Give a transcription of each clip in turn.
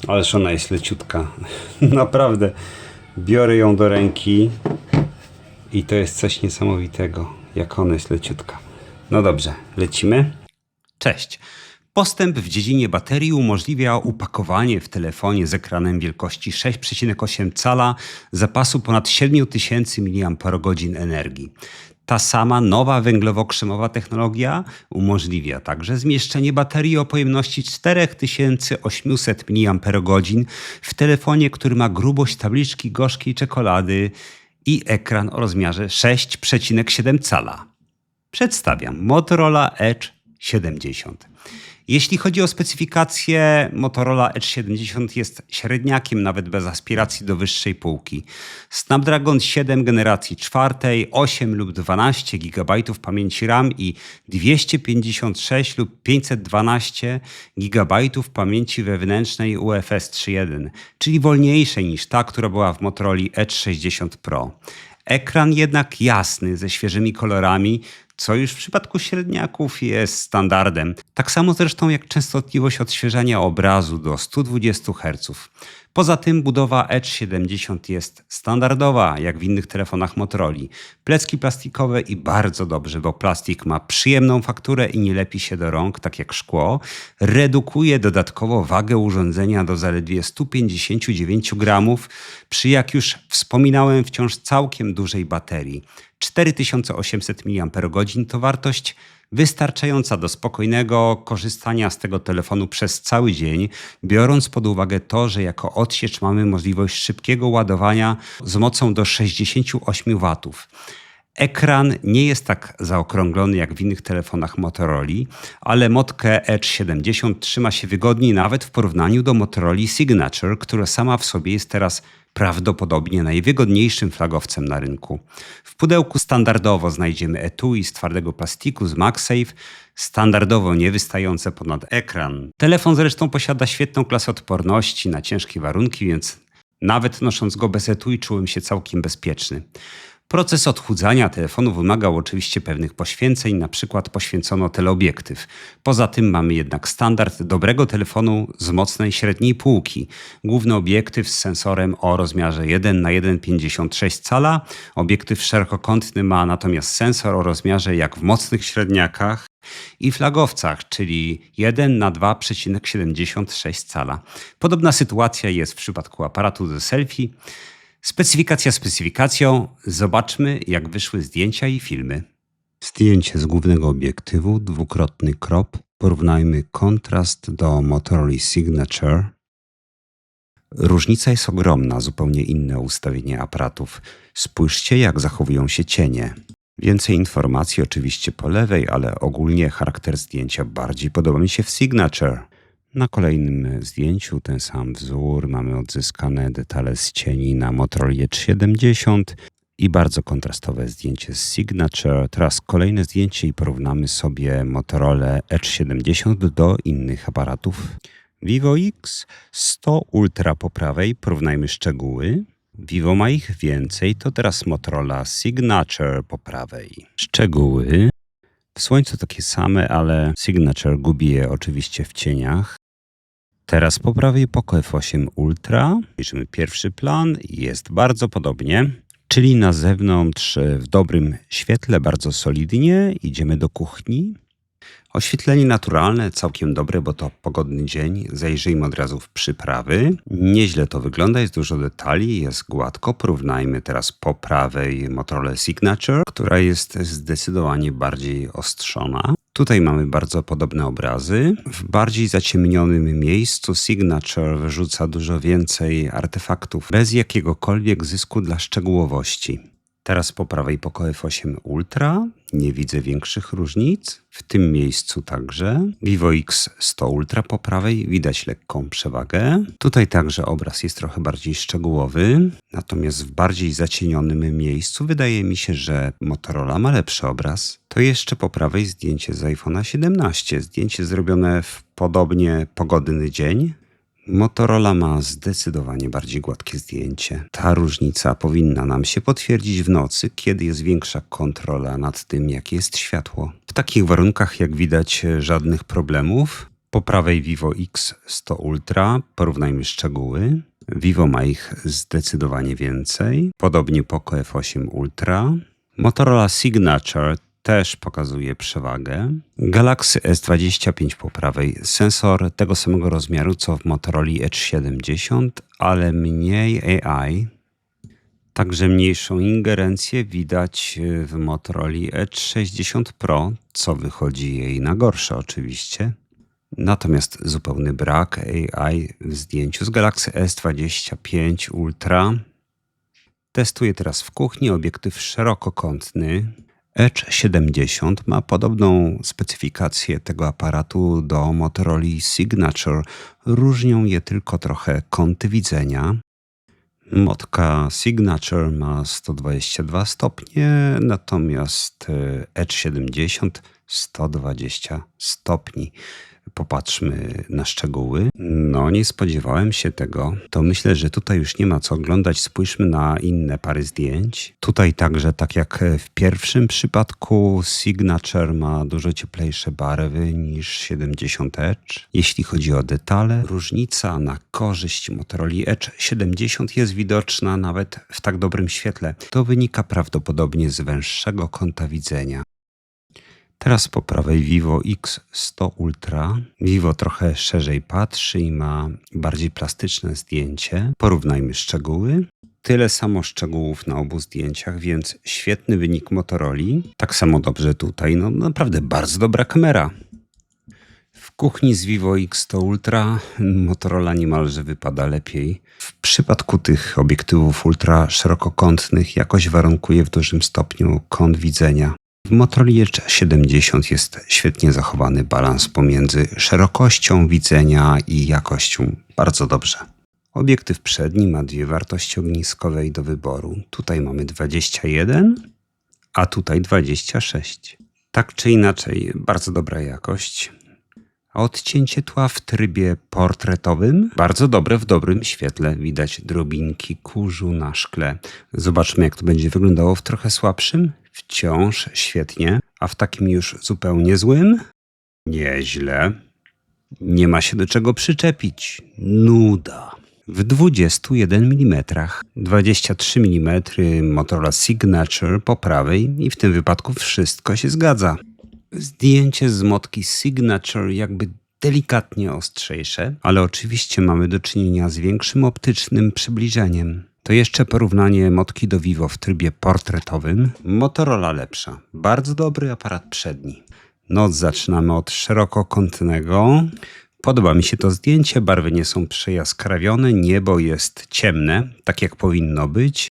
Ależ ona jest leciutka. Naprawdę. Biorę ją do ręki i to jest coś niesamowitego, jak ona jest leciutka. No dobrze, lecimy. Cześć. Postęp w dziedzinie baterii umożliwia upakowanie w telefonie z ekranem wielkości 6,8 cala zapasu ponad 7000 mAh energii. Ta sama nowa węglowo-krzemowa technologia umożliwia także zmieszczenie baterii o pojemności 4800 mAh w telefonie, który ma grubość tabliczki gorzkiej czekolady i ekran o rozmiarze 6,7 cala. Przedstawiam Motorola Edge 70. Jeśli chodzi o specyfikację, Motorola Edge 70 jest średniakiem nawet bez aspiracji do wyższej półki. Snapdragon 7 generacji 4, 8 lub 12 GB pamięci RAM i 256 lub 512 GB pamięci wewnętrznej UFS 3.1, czyli wolniejszej niż ta, która była w Motorola Edge 60 Pro. Ekran jednak jasny, ze świeżymi kolorami, co już w przypadku średniaków jest standardem. Tak samo zresztą jak częstotliwość odświeżania obrazu do 120 Hz. Poza tym budowa Edge 70 jest standardowa, jak w innych telefonach Motorola. Plecki plastikowe i bardzo dobrze, bo plastik ma przyjemną fakturę i nie lepi się do rąk, tak jak szkło. Redukuje dodatkowo wagę urządzenia do zaledwie 159 gramów, przy, jak już wspominałem, wciąż całkiem dużej baterii. 4800 mAh to wartość wystarczająca do spokojnego korzystania z tego telefonu przez cały dzień, biorąc pod uwagę to, że jako odsiecz mamy możliwość szybkiego ładowania z mocą do 68 W. Ekran nie jest tak zaokrąglony jak w innych telefonach Motorola, ale motkę Edge 70 trzyma się wygodniej nawet w porównaniu do Motorola Signature, która sama w sobie jest teraz prawdopodobnie najwygodniejszym flagowcem na rynku. W pudełku standardowo znajdziemy etui z twardego plastiku z MagSafe, standardowo niewystające ponad ekran. Telefon zresztą posiada świetną klasę odporności na ciężkie warunki, więc nawet nosząc go bez etui czułem się całkiem bezpieczny. Proces odchudzania telefonu wymagał oczywiście pewnych poświęceń, na przykład poświęcono teleobiektyw. Poza tym mamy jednak standard dobrego telefonu z mocnej średniej półki. Główny obiektyw z sensorem o rozmiarze 1:1,56 cala. Obiektyw szerokokątny ma natomiast sensor o rozmiarze jak w mocnych średniakach i flagowcach, czyli 1:2,76 cala. Podobna sytuacja jest w przypadku aparatu do selfie. Specyfikacja specyfikacją. Zobaczmy, jak wyszły zdjęcia i filmy. Zdjęcie z głównego obiektywu, dwukrotny crop. Porównajmy kontrast do Motorola Signature. Różnica jest ogromna, zupełnie inne ustawienie aparatów. Spójrzcie, jak zachowują się cienie. Więcej informacji oczywiście po lewej, ale ogólnie charakter zdjęcia bardziej podoba mi się w Signature. Na kolejnym zdjęciu ten sam wzór, mamy odzyskane detale z cieni na Motorola Edge 70 i bardzo kontrastowe zdjęcie z Signature. Teraz kolejne zdjęcie i porównamy sobie Motorola Edge 70 do innych aparatów. Vivo X100 Ultra po prawej, porównajmy szczegóły. Vivo ma ich więcej, to teraz Motorola Signature po prawej. Szczegóły. W słońcu takie same, ale Signature gubi je oczywiście w cieniach. Teraz po prawej Poco F8 Ultra. Bierzemy pierwszy plan i jest bardzo podobnie. Czyli na zewnątrz w dobrym świetle, bardzo solidnie. Idziemy do kuchni. Oświetlenie naturalne, całkiem dobre, bo to pogodny dzień. Zajrzyjmy od razu w przyprawy. Nieźle to wygląda, jest dużo detali, jest gładko. Porównajmy teraz po prawej Motorola Signature, która jest zdecydowanie bardziej ostrzona. Tutaj mamy bardzo podobne obrazy. W bardziej zaciemnionym miejscu Signature wyrzuca dużo więcej artefaktów, bez jakiegokolwiek zysku dla szczegółowości. Teraz po prawej Poco F8 Ultra. Nie widzę większych różnic. W tym miejscu także. Vivo X100 Ultra po prawej. Widać lekką przewagę. Tutaj także obraz jest trochę bardziej szczegółowy. Natomiast w bardziej zacienionym miejscu wydaje mi się, że Motorola ma lepszy obraz. To jeszcze po prawej zdjęcie z iPhone'a 17. Zdjęcie zrobione w podobnie pogodny dzień. Motorola ma zdecydowanie bardziej gładkie zdjęcie. Ta różnica powinna nam się potwierdzić w nocy, kiedy jest większa kontrola nad tym, jakie jest światło. W takich warunkach, jak widać, żadnych problemów. Po prawej Vivo X100 Ultra, porównajmy szczegóły. Vivo ma ich zdecydowanie więcej, podobnie Poco F8 Ultra. Motorola Signature też pokazuje przewagę. Galaxy S25 po prawej, sensor tego samego rozmiaru co w Motorola Edge 70, ale mniej AI. Także mniejszą ingerencję widać w Motorola Edge 60 Pro, co wychodzi jej na gorsze oczywiście. Natomiast zupełny brak AI w zdjęciu z Galaxy S25 Ultra. Testuję teraz w kuchni obiektyw szerokokątny. Edge 70 ma podobną specyfikację tego aparatu do Motorola Signature. Różnią je tylko trochę kąty widzenia. Motka Signature ma 122 stopnie, natomiast Edge 70 120 stopni. Popatrzmy na szczegóły. No, nie spodziewałem się tego. To myślę, że tutaj już nie ma co oglądać. Spójrzmy na inne pary zdjęć. Tutaj także, tak jak w pierwszym przypadku, Signature ma dużo cieplejsze barwy niż 70 Edge. Jeśli chodzi o detale, różnica na korzyść Motorola Edge 70 jest widoczna nawet w tak dobrym świetle. To wynika prawdopodobnie z węższego kąta widzenia. Teraz po prawej Vivo X100 Ultra. Vivo trochę szerzej patrzy i ma bardziej plastyczne zdjęcie. Porównajmy szczegóły. Tyle samo szczegółów na obu zdjęciach, więc świetny wynik Motorola. Tak samo dobrze tutaj. No naprawdę bardzo dobra kamera. W kuchni z Vivo X100 Ultra Motorola niemalże wypada lepiej. W przypadku tych obiektywów ultra szerokokątnych jakoś warunkuje w dużym stopniu kąt widzenia. W Motorola Edge 70 jest świetnie zachowany balans pomiędzy szerokością widzenia i jakością. Bardzo dobrze. Obiektyw przedni ma dwie wartości ogniskowej do wyboru. Tutaj mamy 21, a tutaj 26. Tak czy inaczej, bardzo dobra jakość. A odcięcie tła w trybie portretowym bardzo dobre w dobrym świetle. Widać drobinki kurzu na szkle. Zobaczmy, jak to będzie wyglądało w trochę słabszym. Wciąż świetnie, a w takim już zupełnie złym? Nieźle. Nie ma się do czego przyczepić. Nuda. W 21 mm, 23 mm Motorola Signature po prawej i w tym wypadku wszystko się zgadza. Zdjęcie z motki Signature jakby delikatnie ostrzejsze, ale oczywiście mamy do czynienia z większym optycznym przybliżeniem. To jeszcze porównanie motki do Vivo w trybie portretowym. Motorola lepsza. Bardzo dobry aparat przedni. Noc zaczynamy od szerokokątnego. Podoba mi się to zdjęcie. Barwy nie są przejaskrawione. Niebo jest ciemne, tak jak powinno być.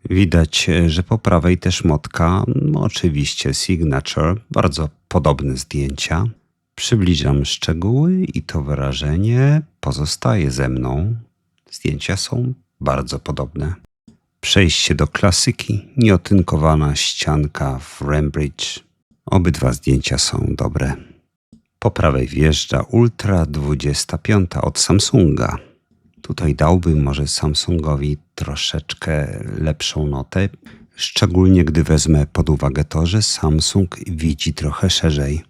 Widać, że po prawej też motka. Oczywiście Signature. Bardzo podobne zdjęcia. Przybliżam szczegóły i to wyrażenie pozostaje ze mną. Zdjęcia są bardzo podobne. Przejście do klasyki. Nieotynkowana ścianka w Rembridge. Obydwa zdjęcia są dobre. Po prawej wjeżdża Ultra 25 od Samsunga. Tutaj dałbym może Samsungowi troszeczkę lepszą notę. Szczególnie gdy wezmę pod uwagę to, że Samsung widzi trochę szerzej.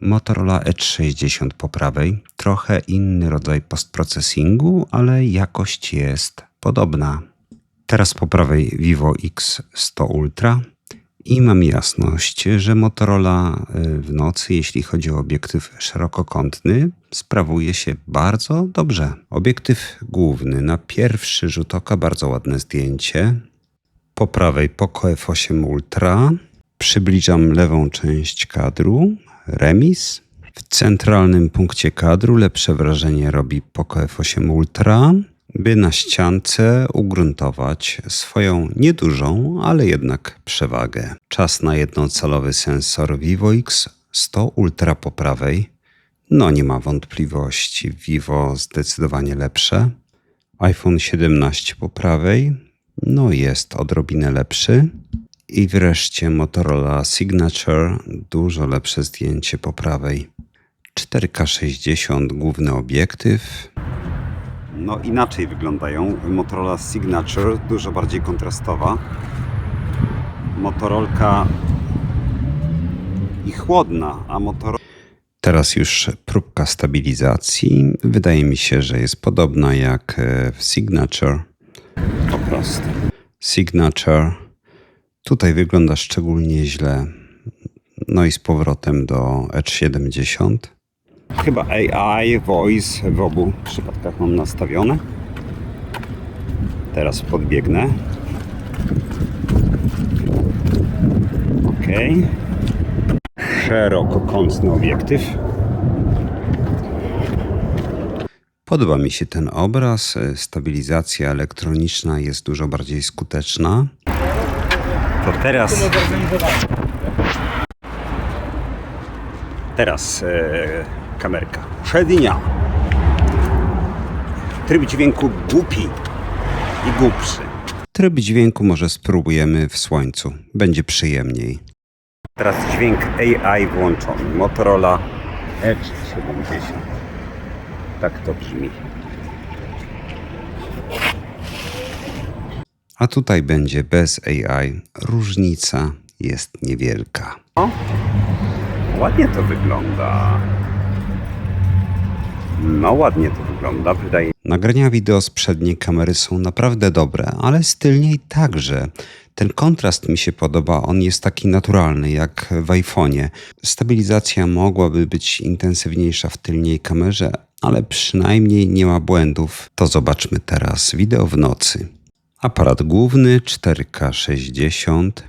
Motorola Edge 60 po prawej. Trochę inny rodzaj postprocesingu, ale jakość jest podobna. Teraz po prawej Vivo X100 Ultra i mam jasność, że Motorola w nocy, jeśli chodzi o obiektyw szerokokątny, sprawuje się bardzo dobrze. Obiektyw główny na pierwszy rzut oka, bardzo ładne zdjęcie. Po prawej Poco F8 Ultra. Przybliżam lewą część kadru. Remis. W centralnym punkcie kadru lepsze wrażenie robi Poco F8 Ultra, by na ściance ugruntować swoją niedużą, ale jednak przewagę. Czas na jednocalowy sensor Vivo X100 Ultra po prawej. No nie ma wątpliwości, Vivo zdecydowanie lepsze. iPhone 17 po prawej, no jest odrobinę lepszy. I wreszcie Motorola Signature, dużo lepsze zdjęcie po prawej. 4K 60, główny obiektyw. No inaczej wyglądają. Motorola Signature dużo bardziej kontrastowa. Motorolka i chłodna, a Motorola... Teraz już próbka stabilizacji. Wydaje mi się, że jest podobna jak w Signature. Po prostu. Signature. Tutaj wygląda szczególnie źle. No i z powrotem do Edge 70. Chyba AI, voice w obu przypadkach mam nastawione. Teraz podbiegnę. Ok. Szerokokątny obiektyw. Podoba mi się ten obraz. Stabilizacja elektroniczna jest dużo bardziej skuteczna. To teraz kamerka przednia. Tryb dźwięku głupi i głupszy. Tryb dźwięku może spróbujemy w słońcu. Będzie przyjemniej. Teraz dźwięk AI włączony. Motorola Edge 70. Tak to brzmi. A tutaj będzie bez AI. Różnica jest niewielka. O, ładnie to wygląda. No ładnie to wygląda, wydaje. Nagrania wideo z przedniej kamery są naprawdę dobre, ale z tylniej także. Ten kontrast mi się podoba, on jest taki naturalny jak w iPhone'ie. Stabilizacja mogłaby być intensywniejsza w tylniej kamerze, ale przynajmniej nie ma błędów. To zobaczmy teraz wideo w nocy. Aparat główny 4K 60.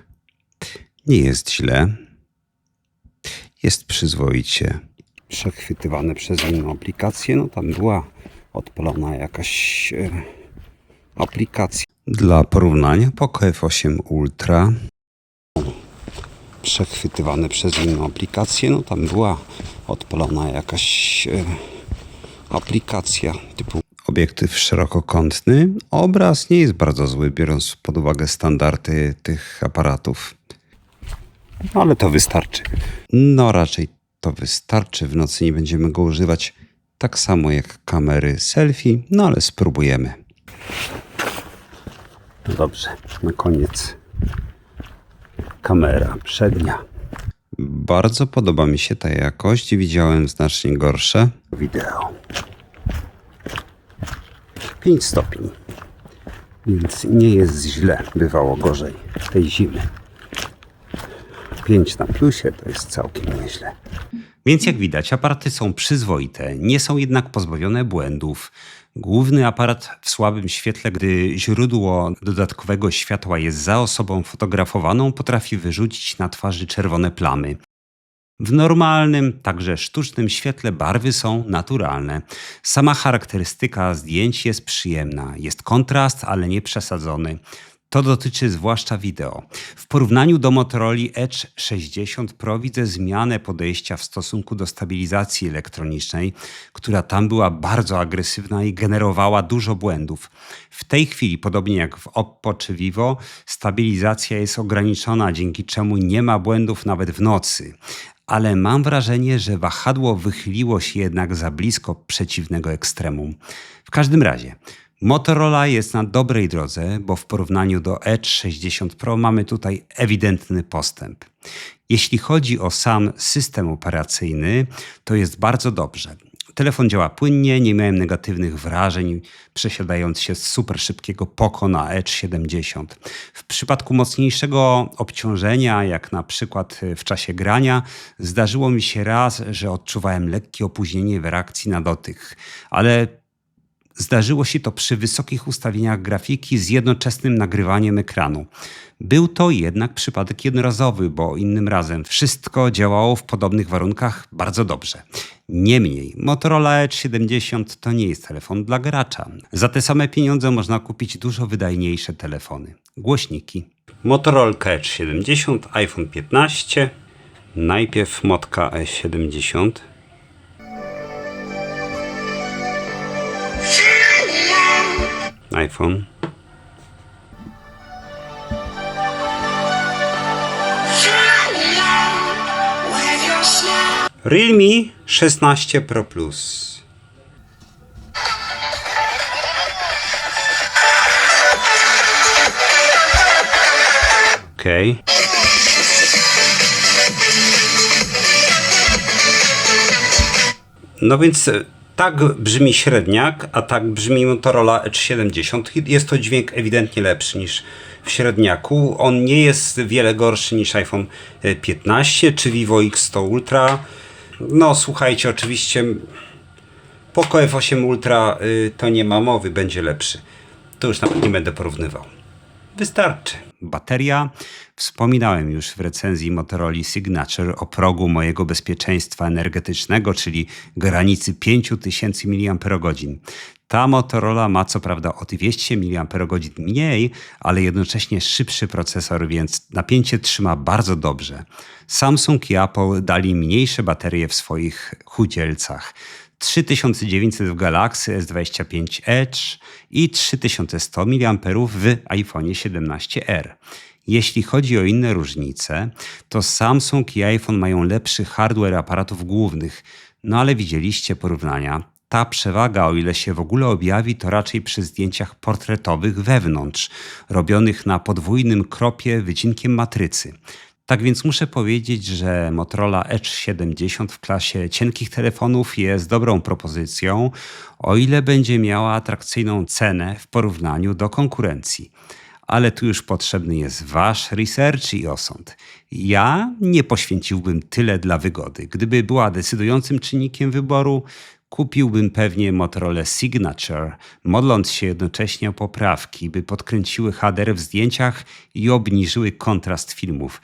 Nie jest źle. Jest przyzwoicie. Przechwytywane przez inną aplikację. No tam była odpalona jakaś aplikacja. Dla porównania Poco F8 Ultra. Przechwytywane przez inną aplikację. No tam była odpalona jakaś aplikacja typu obiektyw szerokokątny. Obraz nie jest bardzo zły, biorąc pod uwagę standardy tych aparatów. No, ale to wystarczy. No raczej to wystarczy. W nocy nie będziemy go używać tak samo jak kamery selfie, no ale spróbujemy. No dobrze, na koniec kamera przednia. Bardzo podoba mi się ta jakość. Widziałem znacznie gorsze. Wideo. 5 stopni. Więc nie jest źle. Bywało gorzej tej zimy. 5 na plusie to jest całkiem nieźle. Więc jak widać, aparaty są przyzwoite, nie są jednak pozbawione błędów. Główny aparat w słabym świetle, gdy źródło dodatkowego światła jest za osobą fotografowaną, potrafi wyrzucić na twarzy czerwone plamy. W normalnym, także sztucznym świetle barwy są naturalne. Sama charakterystyka zdjęć jest przyjemna. Jest kontrast, ale nie przesadzony. To dotyczy zwłaszcza wideo. W porównaniu do Motorola Edge 60 Pro widzę zmianę podejścia w stosunku do stabilizacji elektronicznej, która tam była bardzo agresywna i generowała dużo błędów. W tej chwili, podobnie jak w Oppo czy Vivo, stabilizacja jest ograniczona, dzięki czemu nie ma błędów nawet w nocy. Ale mam wrażenie, że wahadło wychyliło się jednak za blisko przeciwnego ekstremum. W każdym razie, Motorola jest na dobrej drodze, bo w porównaniu do Edge 60 Pro mamy tutaj ewidentny postęp. Jeśli chodzi o sam system operacyjny, to jest bardzo dobrze. Telefon działa płynnie, nie miałem negatywnych wrażeń przesiadając się z super szybkiego Poco na Edge 70. W przypadku mocniejszego obciążenia, jak na przykład w czasie grania, zdarzyło mi się raz, że odczuwałem lekkie opóźnienie w reakcji na dotyk, ale zdarzyło się to przy wysokich ustawieniach grafiki z jednoczesnym nagrywaniem ekranu. Był to jednak przypadek jednorazowy, bo innym razem wszystko działało w podobnych warunkach bardzo dobrze. Niemniej, Motorola Edge 70 to nie jest telefon dla gracza. Za te same pieniądze można kupić dużo wydajniejsze telefony. Głośniki. Motorola Edge 70, iPhone 15. Najpierw Motka E70. iPhone. Realme 16 Pro Plus. No więc tak brzmi średniak, a tak brzmi Motorola Edge 70. Jest to dźwięk ewidentnie lepszy niż w średniaku. On nie jest wiele gorszy niż iPhone 15 czy Vivo X100 Ultra. No słuchajcie, oczywiście Poco F8 Ultra to nie ma mowy, będzie lepszy. To już nawet nie będę porównywał. Wystarczy. Bateria. Wspominałem już w recenzji Motorola Signature o progu mojego bezpieczeństwa energetycznego, czyli granicy 5000 mAh. Ta Motorola ma co prawda o 200 mAh mniej, ale jednocześnie szybszy procesor, więc napięcie trzyma bardzo dobrze. Samsung i Apple dali mniejsze baterie w swoich chudzielcach. 3900 w Galaxy S25 Edge i 3100 mAh w iPhone 17R. Jeśli chodzi o inne różnice, to Samsung i iPhone mają lepszy hardware aparatów głównych, no ale widzieliście porównania. Ta przewaga, o ile się w ogóle objawi, to raczej przy zdjęciach portretowych wewnątrz, robionych na podwójnym kropie wycinkiem matrycy. Tak więc muszę powiedzieć, że Motorola Edge 70 w klasie cienkich telefonów jest dobrą propozycją, o ile będzie miała atrakcyjną cenę w porównaniu do konkurencji. Ale tu już potrzebny jest wasz research i osąd. Ja nie poświęciłbym tyle dla wygody. Gdyby była decydującym czynnikiem wyboru, kupiłbym pewnie Motorola Signature, modląc się jednocześnie o poprawki, by podkręciły HDR w zdjęciach i obniżyły kontrast filmów.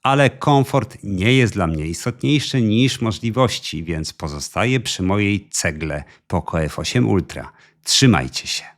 Ale komfort nie jest dla mnie istotniejszy niż możliwości, więc pozostaję przy mojej cegle Poco F8 Ultra. Trzymajcie się.